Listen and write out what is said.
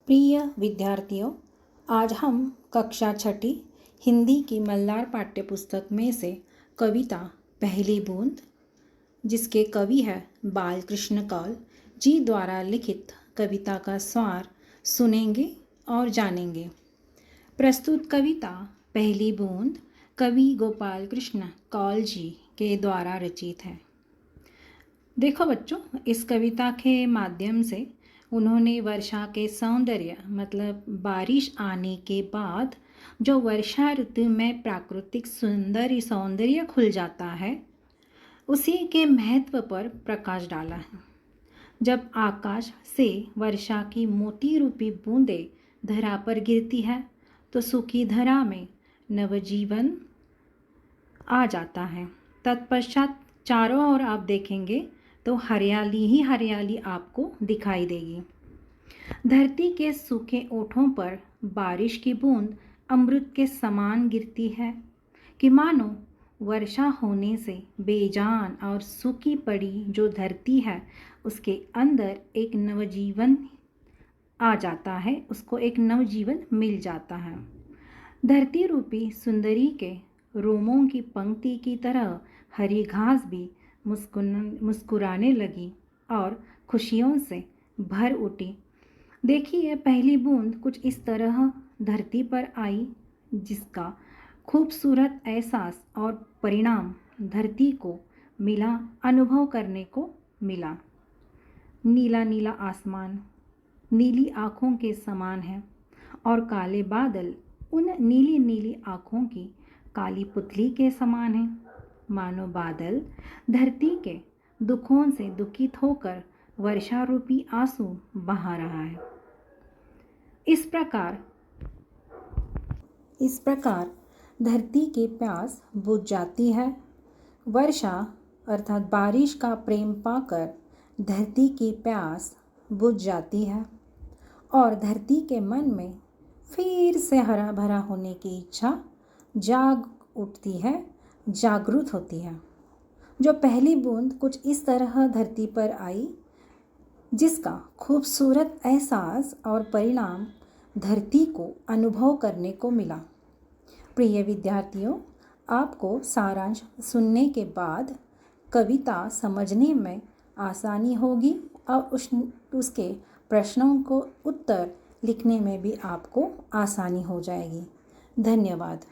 प्रिय विद्यार्थियों, आज हम कक्षा छठी हिंदी की मल्लार पाठ्यपुस्तक में से कविता पहली बूंद, जिसके कवि है बालकृष्ण कौल जी द्वारा लिखित कविता का सार सुनेंगे और जानेंगे। प्रस्तुत कविता पहली बूंद कवि गोपाल कृष्ण कौल जी के द्वारा रचित है। देखो बच्चों, इस कविता के माध्यम से उन्होंने वर्षा के सौंदर्य मतलब बारिश आने के बाद जो वर्षा ऋतु में प्राकृतिक सौंदर्य खुल जाता है, उसी के महत्व पर प्रकाश डाला है। जब आकाश से वर्षा की मोती रूपी बूंदें धरा पर गिरती है तो सूखी धरा में नवजीवन आ जाता है। तत्पश्चात चारों ओर आप देखेंगे तो हरियाली ही हरियाली आपको दिखाई देगी। धरती के सूखे ओठों पर बारिश की बूंद अमृत के समान गिरती है कि मानो वर्षा होने से बेजान और सूखी पड़ी जो धरती है उसके अंदर एक नवजीवन आ जाता है, उसको एक नवजीवन मिल जाता है। धरती रूपी सुंदरी के रोमों की पंक्ति की तरह हरी घास भी मुस्कुराने लगी और खुशियों से भर उठी। देखिए, पहली बूंद कुछ इस तरह धरती पर आई जिसका खूबसूरत एहसास और परिणाम धरती को मिला, अनुभव करने को मिला। नीला नीला आसमान नीली आँखों के समान है और काले बादल उन नीली नीली आँखों की काली पुतली के समान है। मानो बादल धरती के दुखों से दुखित होकर वर्षा रूपी आंसू बहा रहा है। इस प्रकार धरती की प्यास बुझ जाती है। वर्षा अर्थात बारिश का प्रेम पाकर धरती की प्यास बुझ जाती है और धरती के मन में फिर से हरा भरा होने की इच्छा जाग उठती है, जागृत होती है। जो पहली बूंद कुछ इस तरह धरती पर आई जिसका खूबसूरत एहसास और परिणाम धरती को अनुभव करने को मिला। प्रिय विद्यार्थियों, आपको सारांश सुनने के बाद कविता समझने में आसानी होगी और उसके प्रश्नों को उत्तर लिखने में भी आपको आसानी हो जाएगी। धन्यवाद।